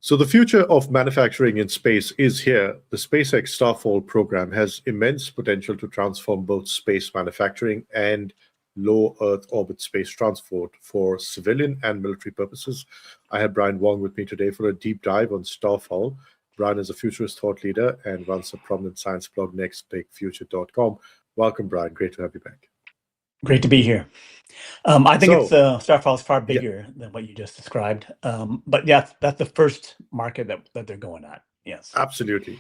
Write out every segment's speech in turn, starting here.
So the future of manufacturing in space is here. The SpaceX Starfall program has immense potential to transform both space manufacturing and low Earth orbit space transport for civilian and military purposes. I have Brian Wong with me today for a deep dive on Starfall. Brian is a futurist thought leader and runs a prominent science blog, nextbigfuture.com. Welcome, Brian. Great to have you back. Great to be here. I think Starfall is far bigger than what you just described. But yeah, that's the first market that they're going at. Yes. Absolutely.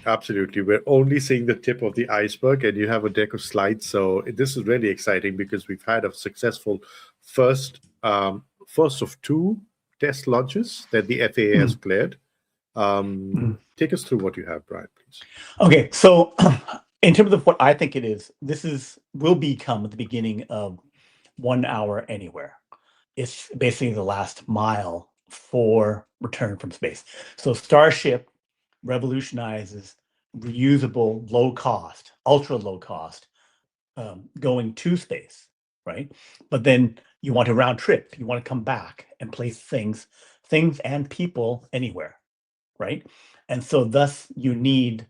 We're only seeing the tip of the iceberg, and you have a deck of slides. So this is really exciting because we've had a successful first of two test launches that the FAA has cleared. Take us through what you have, Brian, please. Okay, so in terms of what I think it is, will become the beginning of 1 hour anywhere. It's basically the last mile for return from space. So Starship revolutionizes reusable, low cost, ultra low cost, going to space, right? But then you want a round trip. You want to come back and place things and people anywhere, right? And so thus you need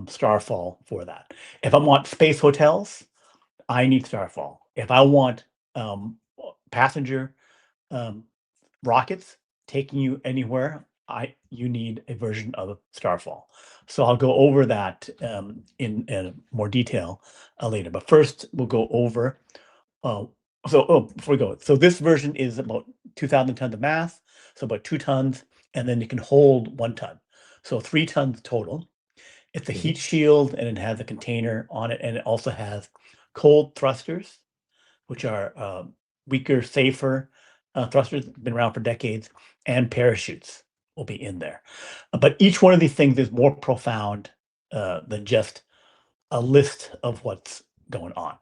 Starfall for that. If I want space hotels, I need Starfall. If I want passenger rockets taking you anywhere, you need a version of Starfall. So I'll go over that in more detail later. But first, we'll go over. Before we go, so this version is about 2,000 tons of mass, so about 2 tons, and then it can hold 1 ton, so 3 tons total. It's a heat shield, and it has a container on it, and it also has cold thrusters, which are weaker, safer thrusters, been around for decades, and parachutes will be in there. But each one of these things is more profound than just a list of what's going on.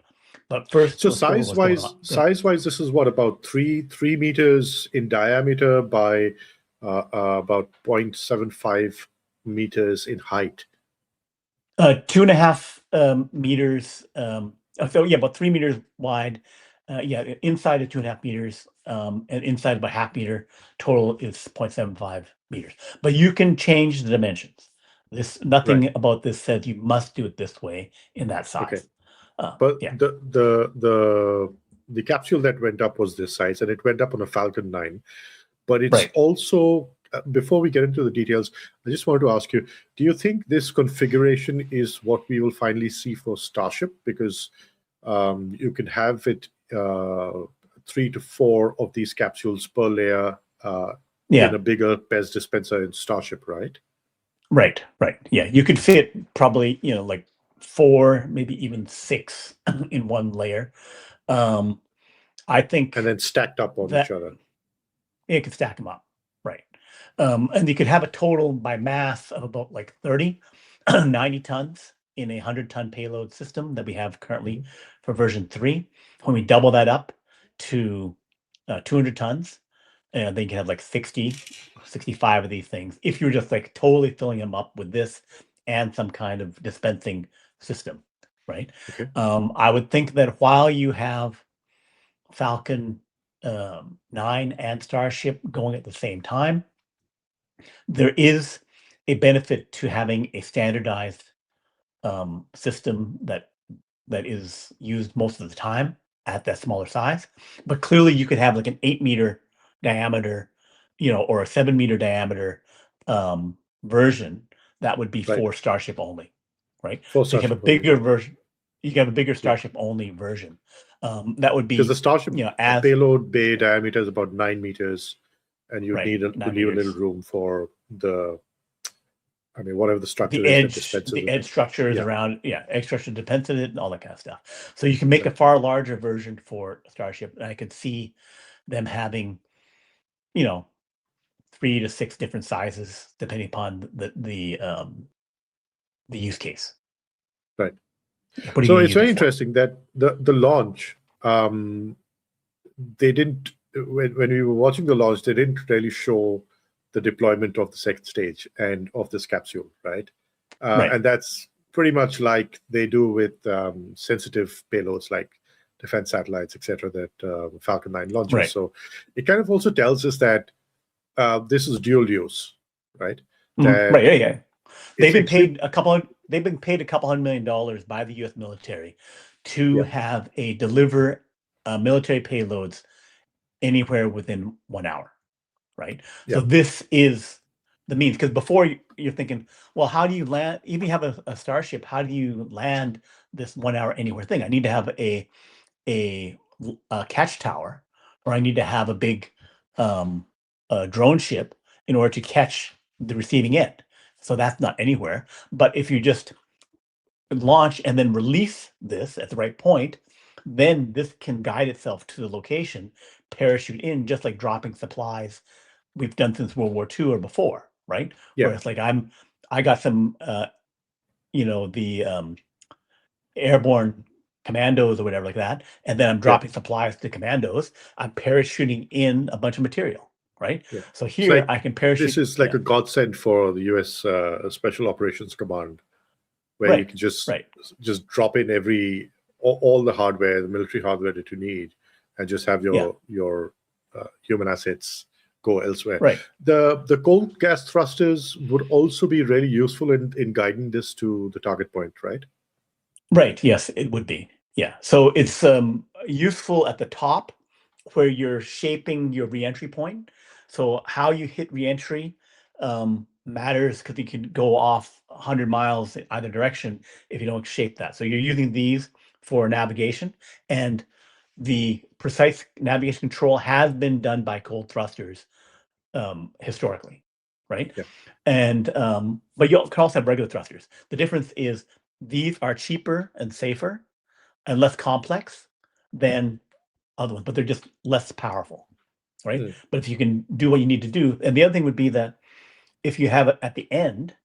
But first, so size-wise, this is what, about 3 meters in diameter by about 0.75 meters in height. 2.5 meters. So yeah, about 3 meters wide. Inside of 2.5 meters, and inside about 0.5 meter. Total is 0.75 meters. But you can change the dimensions. Nothing about this says you must do it this way in that size. Okay. But yeah. the capsule that went up was this size, and it went up on a Falcon 9. But it's also, before we get into the details, I just wanted to ask you, do you think this configuration is what we will finally see for Starship? Because you can have it 3 to 4 of these capsules per layer in a bigger PEZ dispenser in Starship, right? Right. Yeah, you could fit probably, like 4, maybe even 6 in one layer. I think, and then stacked up on each other. You could stack them up, right? And you could have a total by mass of about like 90 tons in a 100-ton payload system that we have currently for version 3. When we double that up to 200 tons, then you can have like 65 of these things if you're just like totally filling them up with this and some kind of dispensing system, right? Okay. I would think that while you have Falcon 9 and Starship going at the same time, there is a benefit to having a standardized system that is used most of the time at that smaller size. But clearly you could have like an 8-meter diameter, or a 7-meter diameter version that would be for Starship only, right? So you have a bigger version. You can have a bigger Starship only version. That would be, because the Starship payload bay diameter is about 9 meters, and you need a little room for whatever the structure is. The edge structure is around, edge structure depends on it and all that kind of stuff. So you can make a far larger version for Starship, and I could see them having, 3 to 6 different sizes depending upon the use case. Right. So it's very interesting that the launch, they didn't, when we were watching the launch, they didn't really show the deployment of the second stage and of this capsule, right? And that's pretty much like they do with sensitive payloads like defense satellites, etc., that Falcon 9 launches. So it kind of also tells us that this is dual use, right? Right, That yeah. it's extreme. They've been paid $200 million by the U.S. military to Yeah, have deliver military payloads anywhere within 1 hour, right? yeah, So this is the means, because before you're thinking, well, how do you land? Even if you have a Starship, how do you land this 1 hour anywhere thing? I need to have a catch tower, or I need to have a big drone ship in order to catch the receiving end. So that's not anywhere. But if you just launch and then release this at the right point, then this can guide itself to the location, parachute in, just like dropping supplies we've done since World War II or before, right? yeah. Where it's like I got some, the airborne commandos or whatever like that, and then I'm Yeah. dropping supplies to commandos. I'm parachuting in a bunch of material, right? Yeah. So It's here like I can this parachute. is like Yeah, a godsend for the U.S. Special Operations Command, where you right, can just right. drop in all the hardware, the military hardware that you need, and just have Yeah, your human assets go elsewhere. right. The cold gas thrusters would also be really useful in guiding this to the target point, right? Right. Yes, it would be. Yeah. So it's useful at the top where you're shaping your reentry point. So how you hit reentry matters, because you can go off 100 miles in either direction if you don't shape that. So you're using these for navigation, and the precise navigation control has been done by cold thrusters historically, right? Yeah. And but you can also have regular thrusters. The difference is these are cheaper and safer and less complex than other ones, but they're just less powerful, right? Mm. But if you can do what you need to do, and the other thing would be that if you have it at the end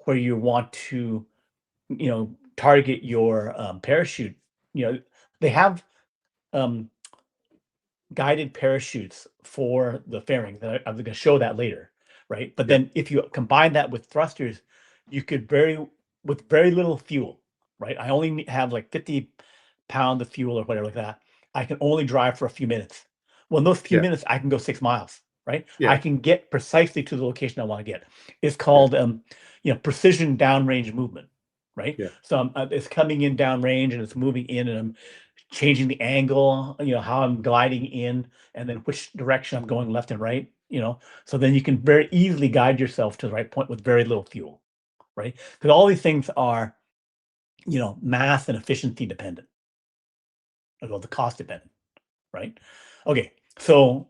where you want to, target your parachute, they have um, guided parachutes for the fairing. That I'm going to show that later, right? But Yeah. then if you combine that with thrusters, you could with very little fuel, right? I only have like 50 pounds of fuel or whatever like that. I can only drive for a few minutes. Well, in those few Yeah. minutes, I can go 6 miles, right? I Yeah. can get precisely to the location I want to get. It's Yeah. called precision downrange movement, right? Yeah. So it's coming in downrange and it's moving in, and I'm changing the angle, how I'm gliding in, and then which direction I'm going, left and right, so then you can very easily guide yourself to the right point with very little fuel, right? Because all these things are, mass and efficiency dependent, well, the cost dependent, right? Okay, so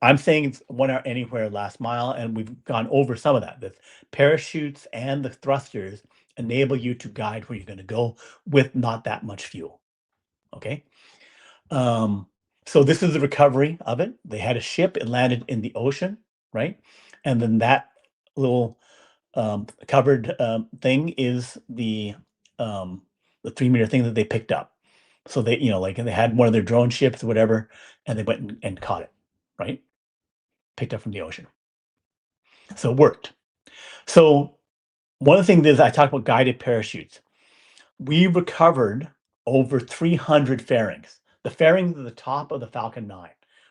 I'm saying it's 1 hour anywhere last mile, and we've gone over some of that. The parachutes and the thrusters enable you to guide where you're going to go with not that much fuel. Okay. So this is the recovery of it. They had a ship, it landed in the ocean, right? And then that little covered thing is the 3 meter thing that they picked up. So they, like they had one of their drone ships or whatever, and they went and caught it, right? Picked up from the ocean. So it worked. So one of the things is I talked about guided parachutes. We recovered over 300 fairings. The fairings at the top of the Falcon 9.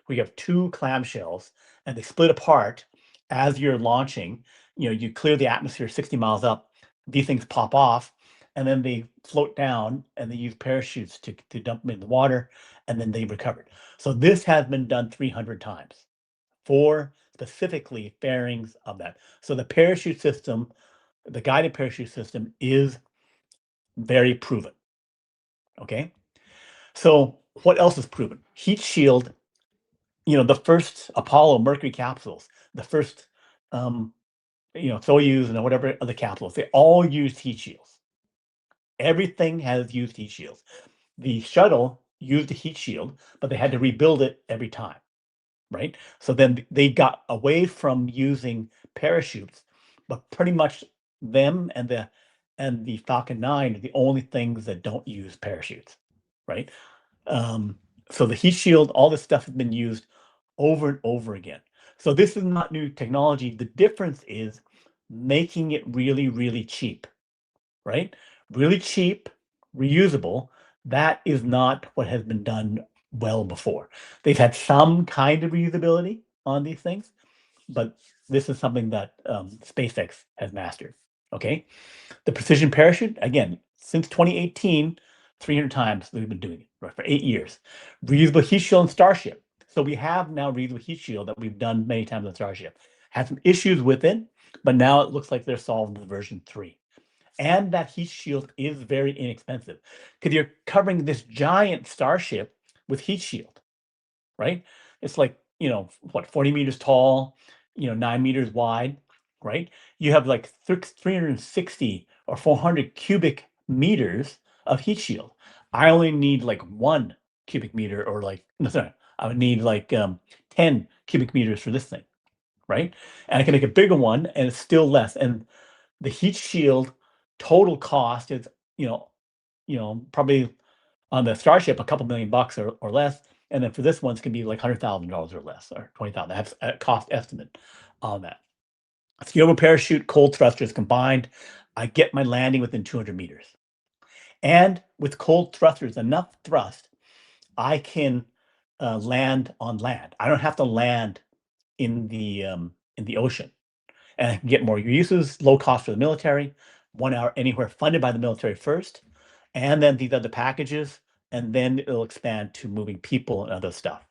We have two clamshells, and they split apart as you're launching. You clear the atmosphere 60 miles up, these things pop off, and then they float down, and they use parachutes to dump them in the water, and then they recovered. So this has been done 300 times for specifically fairings of that. So the parachute system, the guided parachute system, is very proven. Okay. So what else is proven? Heat shield, the first Apollo Mercury capsules, the first, Soyuz and whatever other capsules, they all used heat shields. Everything has used heat shields. The shuttle used a heat shield, but they had to rebuild it every time, right? So then they got away from using parachutes, but pretty much them and the Falcon 9 are the only things that don't use parachutes, right? Um, so the heat shield, all this stuff has been used over and over again. So this is not new technology. The difference is making it really, really cheap, right? Really cheap, reusable. That is not what has been done well before. They've had some kind of reusability on these things, but this is something that SpaceX has mastered. Okay, the precision parachute, again, since 2018, 300 times we've been doing it, right, for 8 years. Reusable heat shield and Starship. So we have now reusable heat shield that we've done many times on Starship. Had some issues with it, but now it looks like they're solved with version 3. And that heat shield is very inexpensive because you're covering this giant Starship with heat shield, right? It's like, 40 meters tall, 9 meters wide, right? You have like 360 or 400 cubic meters of heat shield. I only need like 1 cubic meter, or like, no, sorry, I would need like 10 cubic meters for this thing, right? And I can make a bigger one and it's still less. And the heat shield total cost is, probably on the Starship, a couple $1,000,000 or less. And then for this one, it's going to be like $100,000 or less, or 20,000. That's a cost estimate on that. Skiable parachute, cold thrusters combined, I get my landing within 200 meters. And with cold thrusters, enough thrust, I can land on land. I don't have to land in the ocean, and I can get more uses, low cost for the military, 1 hour anywhere funded by the military first, and then these other packages, and then it'll expand to moving people and other stuff.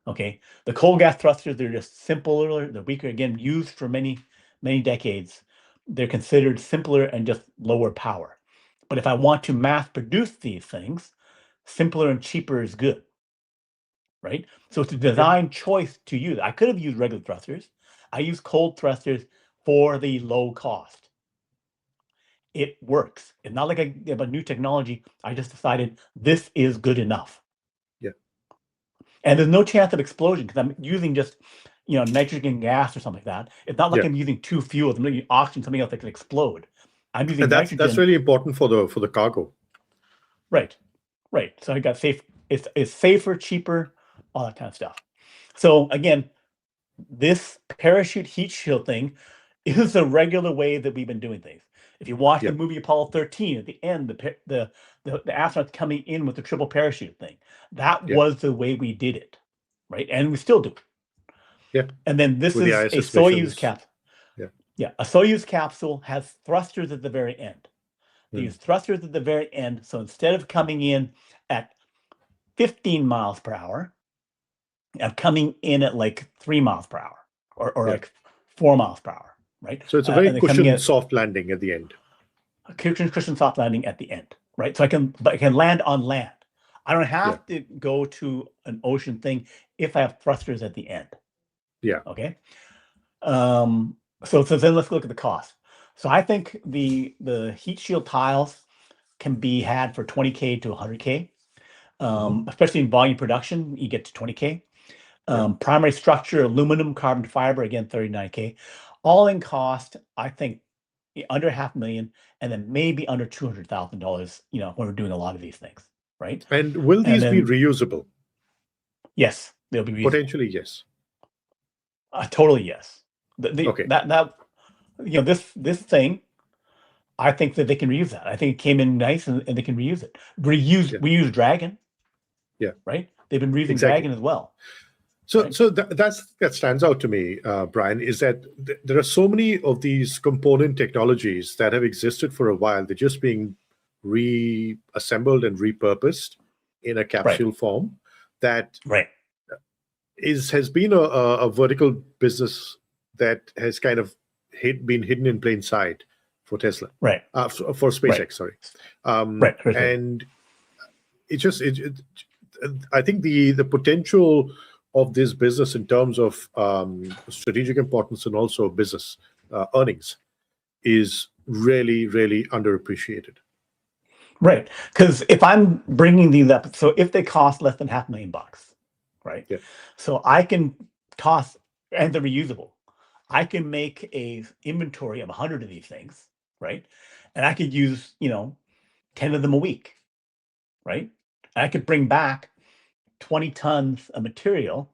Okay, the cold gas thrusters, they're just simpler, they're weaker, again, used for many, many decades. They're considered simpler and just lower power. But if I want to mass produce these things, simpler and cheaper is good, right? So it's a design choice to use. I could have used regular thrusters. I use cold thrusters for the low cost. It works. It's not like I have a new technology. I just decided this is good enough. Yeah. And there's no chance of explosion because I'm using just, nitrogen gas or something like that. It's not like I'm using two fuels. I'm using oxygen, something else that can explode. I'm using and nitrogen. that's really important for the cargo. Right. So I got safe. It's safer, cheaper, all that kind of stuff. So again, this parachute heat shield thing is the regular way that we've been doing things. If you watch the movie Apollo 13, at the end, the astronauts coming in with the triple parachute thing, that was the way we did it, right? And we still do. Yeah. And then this with is the a ISS Soyuz missions. capsule. Yeah. A Soyuz capsule has thrusters at the very end. They Hmm. use thrusters at the very end. So instead of coming in at 15 miles per hour, I'm coming in at like 3 miles per hour, or like 4 miles per hour, right? So it's a very cushioned soft landing at the end. A cushioned soft landing at the end, right? So I can land on land. I don't have to go to an ocean thing if I have thrusters at the end. Yeah. Okay. So then let's look at the cost. So I think the heat shield tiles can be had for $20K to $100K. Especially in volume production, you get to $20K. Primary structure, aluminum, carbon fiber, again, $39K. All in cost, I think, under $500,000, and then maybe under $200,000, when we're doing a lot of these things, right? And will these be reusable? Yes, they'll be reusable. Potentially, yes. Totally, yes. Okay. This thing, I think that they can reuse that. I think it came in nice, and they can reuse it. We use Dragon. Yeah. Right? They've been reusing Dragon as well. So that stands out to me, Brian, is that there are so many of these component technologies that have existed for a while. They're just being reassembled and repurposed in a capsule form that has been a vertical business that has kind of been hidden in plain sight for Tesla, for SpaceX, sorry. And I think the potential of this business in terms of strategic importance and also business earnings is really, really underappreciated. Right. Because if I'm bringing these up, so if they cost less than $500,000, right? Yeah. So I can toss, and they're reusable. I can make a inventory of 100 of these things, right? And I could use, 10 of them a week, right? And I could bring back 20 tons of material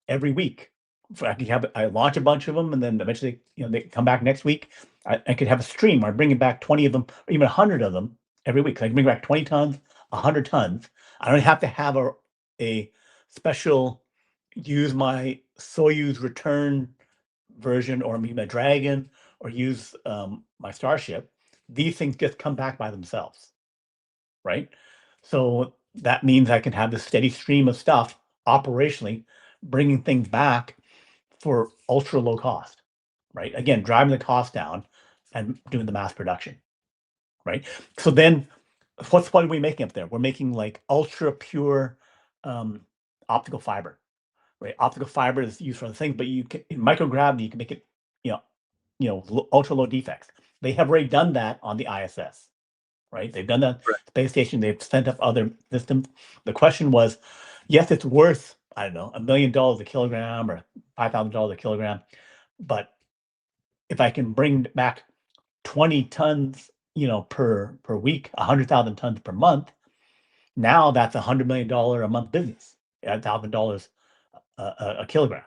every week. So I launch a bunch of them, and then eventually, they come back next week. I could have a stream where I bring back 20 of them, or even 100 of them every week. So I can bring back 20 tons, 100 tons. I don't have to have a special use my Soyuz return version, or maybe my Dragon, or use my Starship, these things just come back by themselves, right? So that means I can have this steady stream of stuff operationally, bringing things back for ultra low cost, right? Again, driving the cost down and doing the mass production, right? So then what are we making up there? We're making like ultra pure optical fiber, right? Optical fiber is used for other things, but you can, in microgravity, you can make it, ultra low defects. They have already done that on the ISS, right? They've done that space station. They've sent up other systems. The question was, yes, it's worth, I don't know, $1 million a kilogram or $5,000 a kilogram, but if I can bring back 20 tons, per week, 100,000 tons per month, now that's $100 million a month business at $1,000 a kilogram,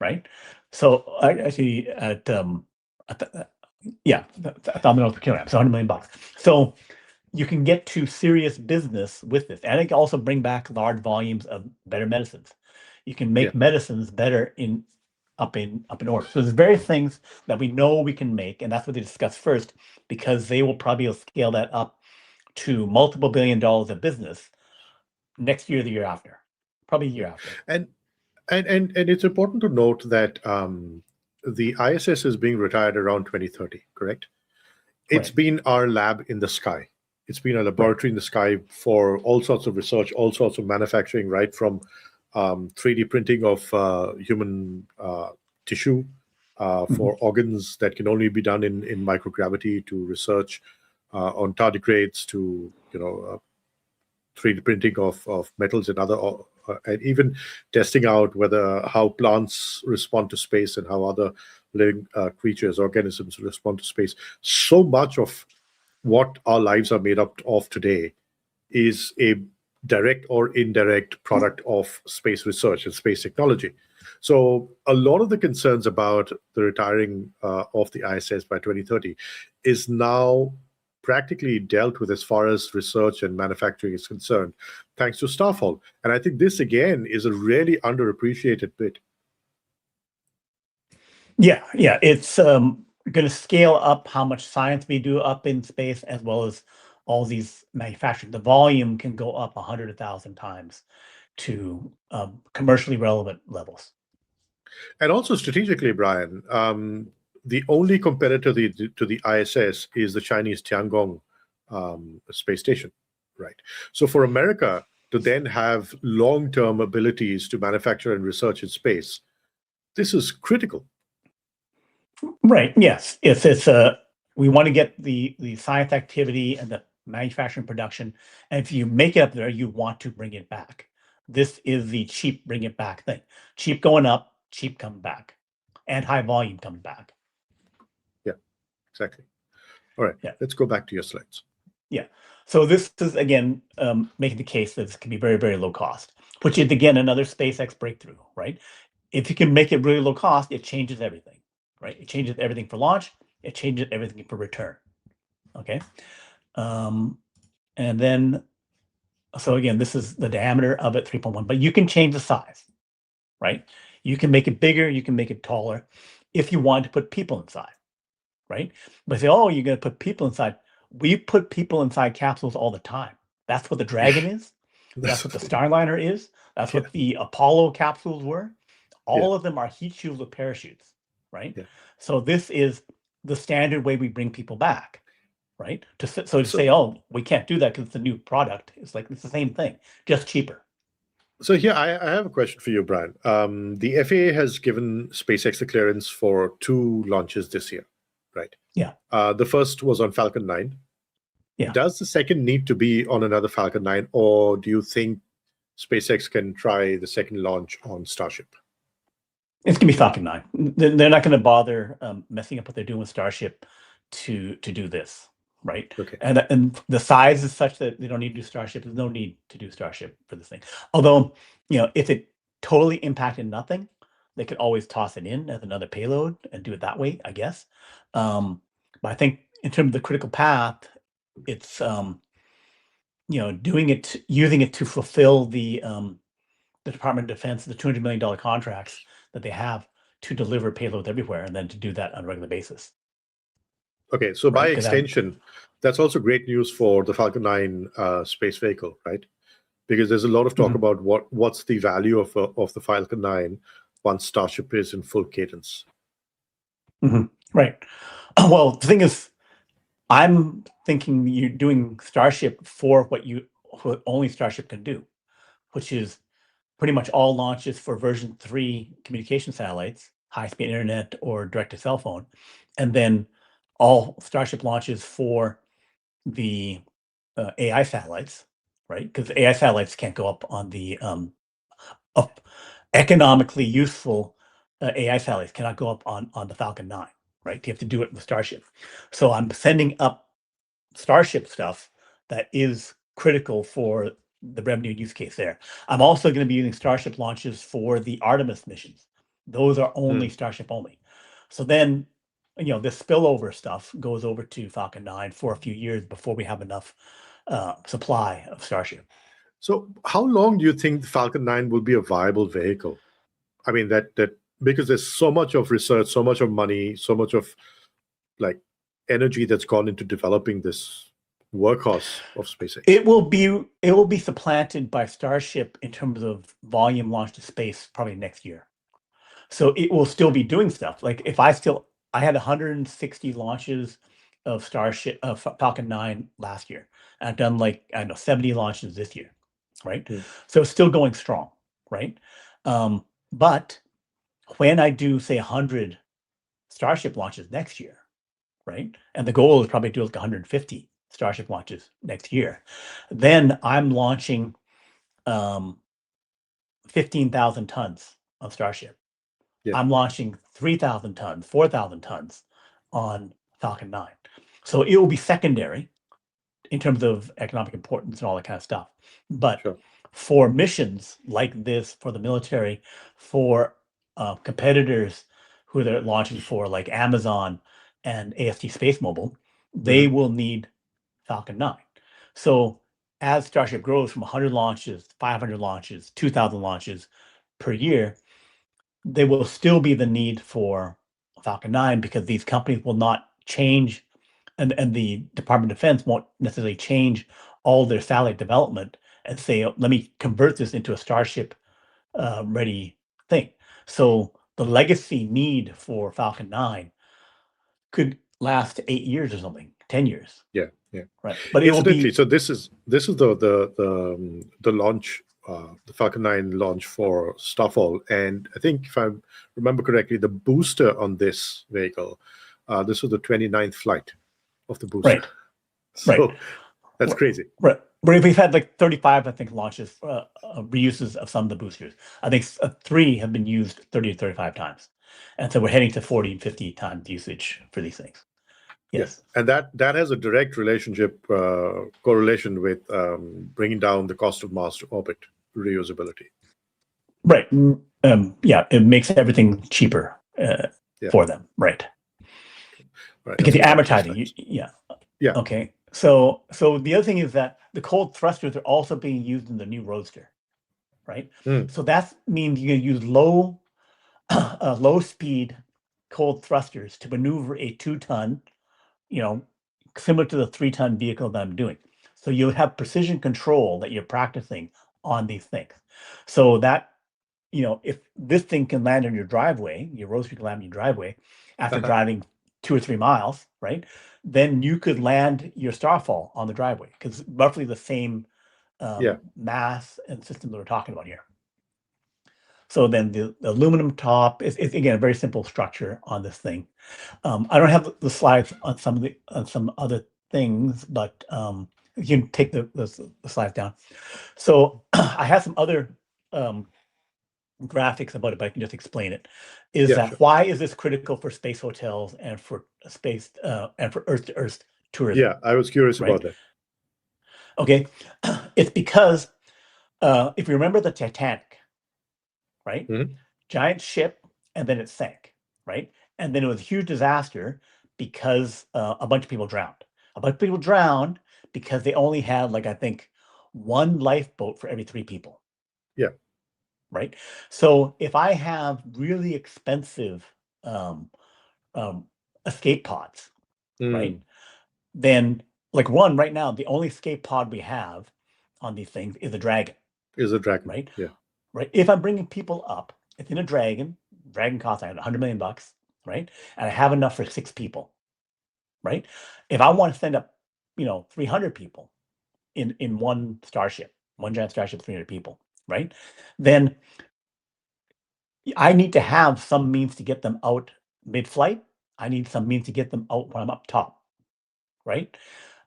right? So actually $1,000 per kilogram, so $100 million. So you can get to serious business with this, and it can also bring back large volumes of better medicines. You can make medicines better up in orbit. So there's various things that we know we can make, and that's what they discuss first, because they will probably scale that up to multiple $billion of business next year, the year after, probably a year after. And it's important to note that the ISS is being retired around 2030, correct? It's been our lab in the sky. It's been a laboratory in the sky for all sorts of research, all sorts of manufacturing, right from 3D printing of human tissue for organs that can only be done in microgravity, to research on tardigrades, to 3D printing of metals and other, and even testing out how plants respond to space and how other living creatures, organisms respond to space. So much of what our lives are made up of today is a direct or indirect product of space research and space technology. So a lot of the concerns about the retiring of the ISS by 2030 is now practically dealt with as far as research and manufacturing is concerned, thanks to Starfall. And I think this, again, is a really underappreciated bit. Yeah. It's going to scale up how much science we do up in space, as well as all these manufacturing. The volume can go up 100,000 times to commercially relevant levels. And also strategically, Brian, the only competitor to the ISS is the Chinese Tiangong space station, right? So for America to then have long-term abilities to manufacture and research in space, this is critical. Right. Yes. It's we want to get the science activity and the manufacturing production, and if you make it up there, you want to bring it back. This is the cheap bring it back thing. Cheap going up, cheap coming back, and high volume coming back. Yeah, exactly. All right. Yeah. Let's go back to your slides. Yeah. So this is, again, making the case that this can be very, very low cost, which is, again, another SpaceX breakthrough, right? If you can make it really low cost, it changes everything, right? It changes everything for launch. It changes everything for return. Okay. And then, so again, this is the diameter of it, 3.1, but you can change the size, right? You can make it bigger. You can make it taller if you want to put people inside, right? But say, oh, you're going to put people inside. We put people inside capsules all the time. That's what the Dragon is. That's what the Starliner is. That's what the Apollo capsules were. All of them are heat shields with parachutes, right? Yeah. So this is the standard way we bring people back, right? To say, oh, we can't do that because it's a new product. It's like, it's the same thing, just cheaper. So here, I have a question for you, Brian. The FAA has given SpaceX the clearance for 2 launches this year, right? Yeah. The first was on Falcon 9. Yeah. Does the second need to be on another Falcon 9, or do you think SpaceX can try the second launch on Starship? It's going to be Falcon 9. They're not going to bother messing up what they're doing with Starship to do this, right? Okay. And the size is such that they don't need to do Starship. There's no need to do Starship for this thing. Although, if it totally impacted nothing, they could always toss it in as another payload and do it that way, I guess. But I think in terms of the critical path, it's doing it, using it to fulfill the Department of Defense, the $200 million contracts that they have to deliver payloads everywhere, and then to do that on a regular basis. Okay, so by extension, that's also great news for the Falcon 9 space vehicle, right? Because there's a lot of talk about what's the value of the Falcon 9 once Starship is in full cadence. Right. Well, the thing is, I'm thinking you're doing Starship for what only Starship can do, which is pretty much all launches for version 3 communication satellites, high-speed internet or direct-to-cell phone, and then all Starship launches for the AI satellites, right? Because AI satellites can't go up on the economically useful AI satellites cannot go up on the Falcon 9, right? You have to do it with Starship. So I'm sending up Starship stuff that is critical for the revenue use case there. I'm also going to be using Starship launches for the Artemis missions. Those are only Starship only. So then, this spillover stuff goes over to Falcon 9 for a few years before we have enough supply of Starship. So how long do you think the Falcon 9 will be a viable vehicle? I mean, that because there's so much of research, so much of money, so much of energy that's gone into developing this workhorse of SpaceX. It will be supplanted by Starship in terms of volume launch to space probably next year. So it will still be doing stuff. Like if I had 160 launches of Starship of Falcon 9 last year. I've done 70 launches this year, right? So it's still going strong, right? But when I do say 100 Starship launches next year, right? And the goal is probably to do 150 Starship launches next year. Then I'm launching 15,000 tons of Starship. Yeah. I'm launching 3,000 tons, 4,000 tons on Falcon 9. So it will be secondary in terms of economic importance and all that kind of stuff. But for missions like this, for the military, for competitors who they're launching for, like Amazon and AST Space Mobile, they will need Falcon 9. So as Starship grows from 100 launches, 500 launches, 2,000 launches per year, there will still be the need for Falcon 9 because these companies will not change, and the Department of Defense won't necessarily change all their satellite development and say, let me convert this into a Starship ready thing. So the legacy need for Falcon 9 could last 8 years or something, 10 years. Yeah. Right. But incidentally, so this is the launch, the Falcon 9 launch for Starfall, and I think if I remember correctly, the booster on this vehicle, this was the 29th flight of the booster. Right. So that's crazy. Right. But we've had 35, I think, launches, reuses of some of the boosters. I think 3 have been used 30 to 35 times. And so we're heading to 40 and 50 times usage for these things. Yes. And that has a direct correlation with bringing down the cost of Mars to orbit reusability. Right. It makes everything cheaper for them. Right. Because the advertising. Yeah. Okay. So the other thing is that the cold thrusters are also being used in the new Roadster, right? So that means you can use low speed cold thrusters to maneuver a 2-ton, similar to the 3-ton vehicle that I'm doing. So you have precision control that you're practicing on these things. So that, if this thing can land on your driveway, your Roadster can land on your driveway after driving 2 or 3 miles, right? Then you could land your Starfall on the driveway because roughly the same mass and system that we're talking about here. So then the aluminum top is again a very simple structure on this thing. I don't have the slides on some other things, but you can take the slides down. So I have some other graphics about it, but I can just explain it. Why is this critical for space hotels and for space and for Earth-to-Earth tourism? Yeah, I was curious about that. Okay, it's because if you remember the Titanic, right? Giant ship, and then it sank, right? And then it was a huge disaster because a bunch of people drowned. A bunch of people drowned because they only had, I think, 1 lifeboat for every 3 people. Yeah. right? So if I have really expensive escape pods, right? Then, like one right now, the only escape pod we have on these things is a Dragon. Is a Dragon, right? yeah. Right. If I'm bringing people up, it's in a Dragon. Dragon costs $100 million, right? And I have enough for 6 people, right? If I want to send up, 300 people in one Starship, one giant Starship, 300 people, right? Then I need to have some means to get them out mid-flight. I need some means to get them out when I'm up top, right?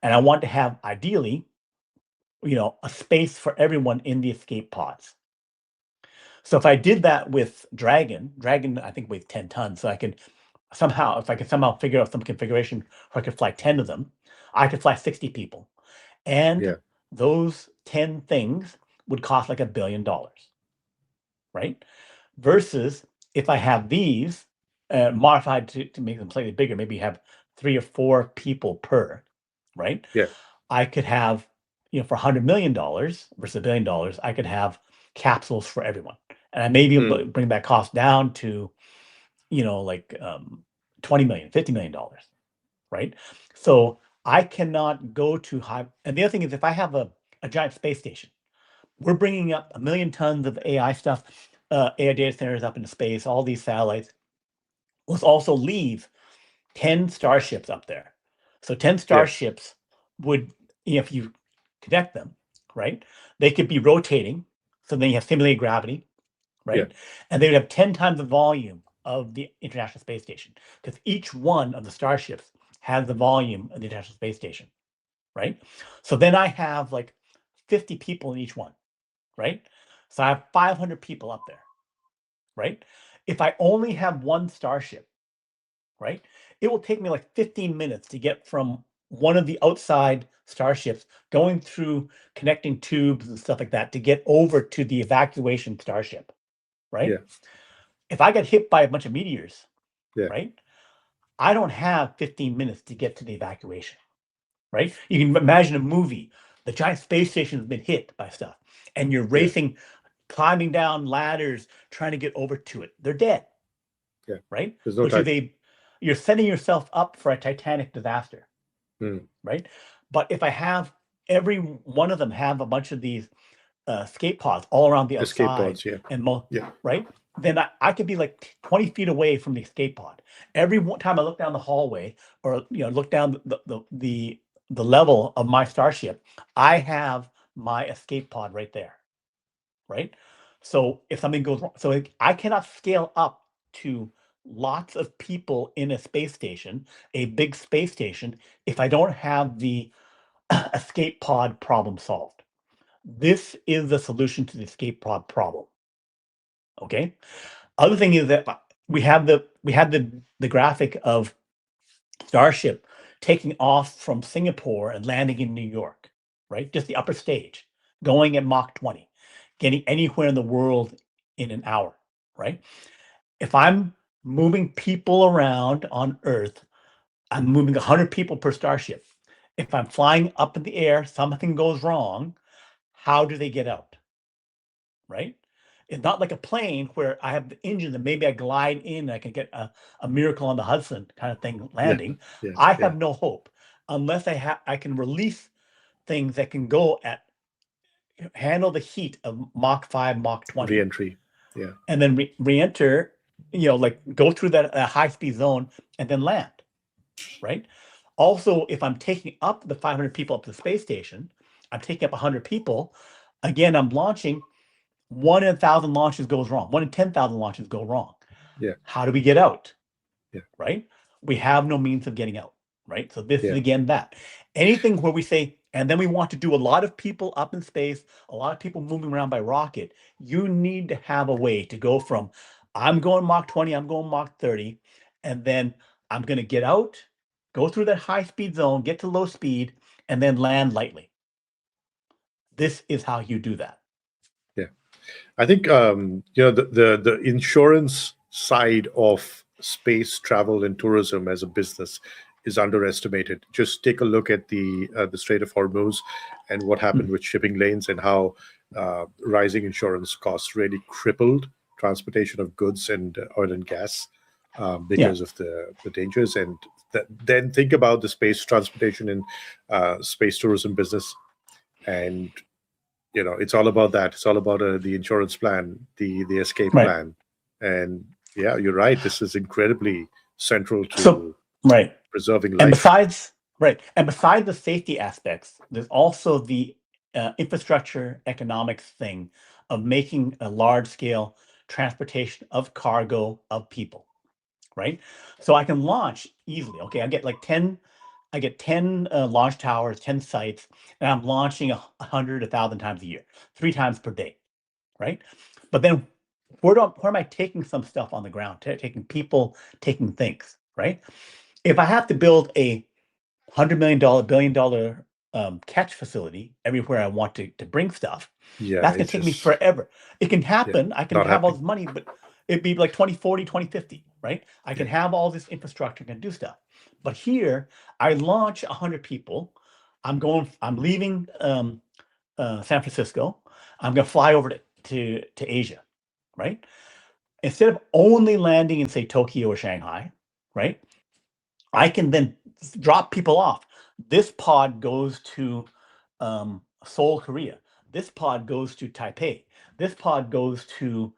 And I want to have ideally, a space for everyone in the escape pods. So if I did that with Dragon I think weighs 10 tons. So I could somehow, if I could somehow figure out some configuration where I could fly 10 of them, I could fly 60 people. And Yeah. those 10 things would cost like $1 billion, right? Versus if I have these modified to make them slightly bigger, maybe have 3 or 4 people per, right? Yeah. I could have, for $100 million versus $1 billion, I could have capsules for everyone. And I may be able to bring that cost down to, like 20 million, $50 million, right? So I cannot go too high. And the other thing is, if I have a giant space station, we're bringing up 1 million tons of AI stuff, AI data centers up into space, all these satellites. Let's also leave 10 starships up there. So 10 starships would, if you connect them, right, they could be rotating. So then you have simulated gravity, right? And they would have 10 times the volume of the International Space Station, because each one of the starships has the volume of the International Space Station, right? So then I have like 50 people in each one, right? So I have 500 people up there, right? If I only have one starship, right, it will take me like 15 minutes to get from one of the outside starships, going through connecting tubes and stuff like that, to get over to the evacuation starship, right? If I get hit by a bunch of meteors, right, I don't have 15 minutes to get to the evacuation, right? You can imagine a movie. The giant space station has been hit by stuff, and you're racing, climbing down ladders, trying to get over to it. They're dead, right? There's no Which time. is you're setting yourself up for a Titanic disaster, right? But if I have every one of them have a bunch of these escape pods all around the outside, escape pods, and right, then I could be like 20 feet away from the escape pod. Every time I look down the hallway, or look down the level of my starship, I have my escape pod right there, right? So if something goes wrong, so I cannot scale up to lots of people in a space station, a big space station, if I don't have the escape pod problem solved. This is the solution to the escape pod problem. Okay. Other thing is that we have the graphic of Starship taking off from Singapore and landing in New York, right? Just the upper stage, going at Mach 20, getting anywhere in the world in an hour, right? If I'm moving people around on Earth, I'm moving 100 people per Starship. If I'm flying up in the air, something goes wrong, how do they get out? Right? It's not like a plane where I have the engine and maybe I glide in and I can get a Miracle on the Hudson kind of thing landing. I have no hope unless I can release things that can go at handle the heat of Mach 5, Mach 20. Re-entry. And then re-enter, like go through that high-speed zone and then land, right? Also, if I'm taking up the 500 people up to the space station, I'm taking up 100 people. Again, I'm launching. 1 in 1,000 launches goes wrong. 1 in 10,000 launches go wrong. How do we get out? Right? We have no means of getting out. Right? So this is again that. Anything where we say, and then we want to do a lot of people up in space, a lot of people moving around by rocket, you need to have a way to go from, I'm going Mach 20, I'm going Mach 30, and then I'm going to get out, go through that high speed zone, get to low speed, and then land lightly. This is how you do that. I think the insurance side of space travel and tourism as a business is underestimated. Just take a look at the Strait of Hormuz and what happened with shipping lanes, and how rising insurance costs really crippled transportation of goods and oil and gas because of the dangers. And then think about the space transportation and space tourism business, and it's all about that. It's all about the insurance plan, the escape plan, and you're right. This is incredibly central to preserving life. And besides the safety aspects, there's also the infrastructure economics thing of making a large scale transportation of cargo of people, right? So I can launch easily. Okay, I get 10 launch towers, 10 sites, and I'm launching 100, 1,000 times a year, 3 times per day, right? But then where am I taking some stuff on the ground, taking people, taking things, right? If I have to build a $100 million, billion-dollar catch facility everywhere I want to bring stuff, that's going to take me forever. It can happen. I can have all this money, but it'd be like 2040, 2050, right? I can have all this infrastructure, can do stuff. But here, I launch 100 people. I'm leaving San Francisco. I'm going to fly over to Asia, right? Instead of only landing in, say, Tokyo or Shanghai, right? I can then drop people off. This pod goes to Seoul, Korea. This pod goes to Taipei. This pod goes to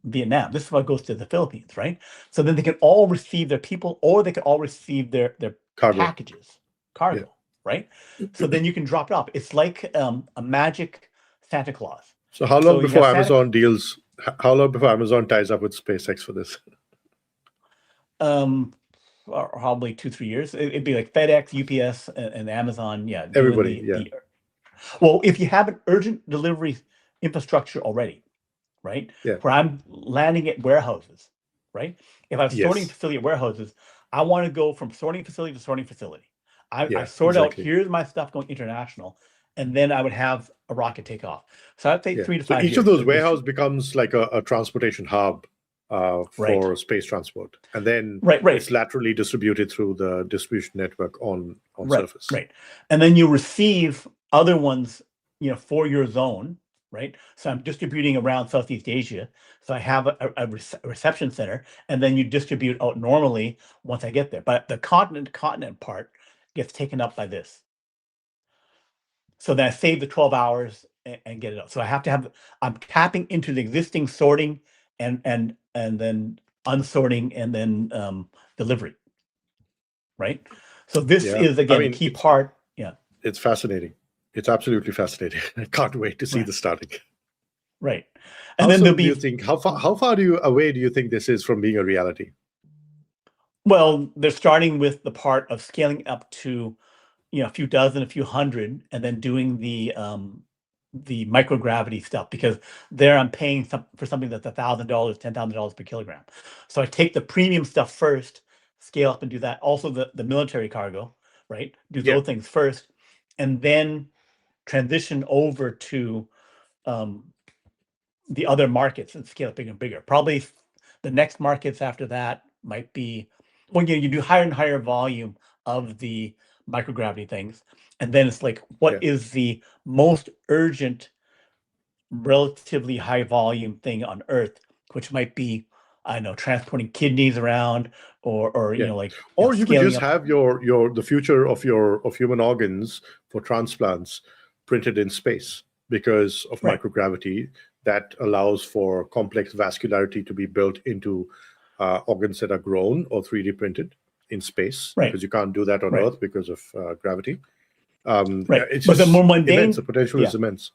Vietnam. This pod goes to the Philippines, right? So then they can all receive their people, or they can all receive their packages, cargo, right? So then you can drop it off. It's like a magic Santa Claus. So how long before Amazon deals? How long before Amazon ties up with SpaceX for this? Probably 2-3 years. It'd be like FedEx, UPS, and Amazon. Yeah, everybody. Well, if you have an urgent delivery infrastructure already, right? Yeah. Where I'm landing at warehouses, right? If I'm sorting facility at warehouses, I want to go from sorting facility to sorting facility. I sort out, here's my stuff going international, and then I would have a rocket take off. So I'd say 3 to 5 years. Each of those warehouses becomes like a transportation hub for space transport, and then it's laterally distributed through the distribution network on surface. Right, and then you receive other ones, for your zone, right? So I'm distributing around Southeast Asia. So I have a reception center, and then you distribute out normally once I get there. But the continent part gets taken up by this. So then I save the 12 hours and get it out. So I have to have, I'm tapping into the existing sorting and then unsorting and then delivery, right? So this is, again, a key part. Yeah. It's fascinating. It's absolutely fascinating. I can't wait to see the starting. Right. And then there'll be, do you think, how far away do you think this is from being a reality? Well, they're starting with the part of scaling up to, a few dozen, a few hundred, and then doing the microgravity stuff, because there I'm paying for something that's $1,000, $10,000 per kilogram. So I take the premium stuff first, scale up and do that. Also the military cargo, right? Do those things first, and then transition over to the other markets and scale it bigger and bigger. Probably the next markets after that might be, well, you do higher and higher volume of the microgravity things, and then it's like, what is the most urgent, relatively high volume thing on Earth, which might be, I don't know, transporting kidneys around, or you could just have the future of human organs for transplants printed in space, because of microgravity that allows for complex vascularity to be built into organs that are grown or 3D printed in space, because you can't do that on Earth because of gravity. It's but the more mundane, immense. The potential is immense.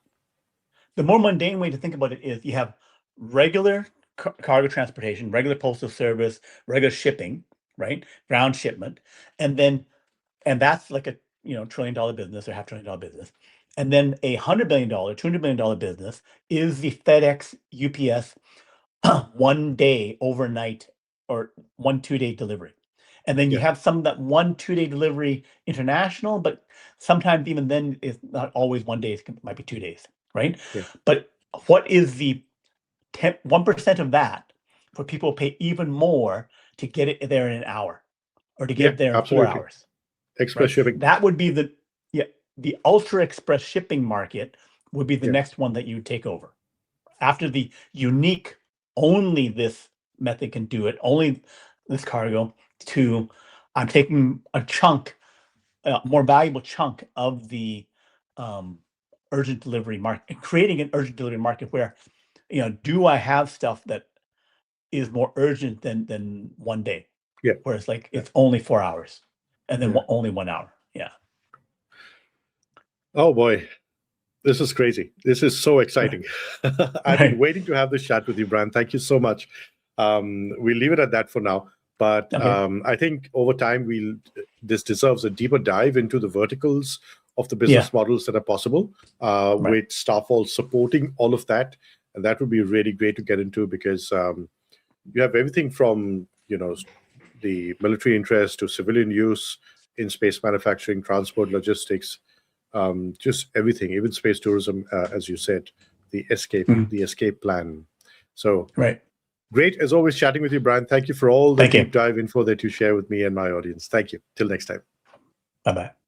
The more mundane way to think about it is you have regular cargo transportation, regular postal service, regular shipping, right? Ground shipment, and that's like a $1 trillion business or $500 billion business. And then a $100 billion, $200 billion business is the FedEx, UPS, 1 day overnight or 1-2 day delivery. And then you have some of that 1-2 day delivery international, but sometimes even then it's not always 1 day, it might be 2 days, right? But what is the 1% of that for people to pay even more to get it there in an hour or to get there in absolutely. 4 hours. Express shipping. That would be the ultra express shipping market would be the next one that you would take over. After the unique, only this method can do it, only this cargo, to I'm taking a chunk, a more valuable chunk of the urgent delivery market, creating an urgent delivery market where, do I have stuff that is more urgent than 1 day? Yeah. Whereas it's only 4 hours and then only 1 hour. Yeah. Oh boy. This is crazy. This is so exciting. I've been waiting to have this chat with you, Brian. Thank you so much. We'll leave it at that for now. But I think over time, this deserves a deeper dive into the verticals of the business models that are possible, with Starfall supporting all of that. And that would be really great to get into, because you have everything from, the military interest to civilian use in space manufacturing, transport, logistics, just everything, even space tourism, as you said, the escape plan. So great, as always, chatting with you, Brian. Thank you for all the deep dive info that you share with me and my audience. Thank you. Till next time. Bye-bye.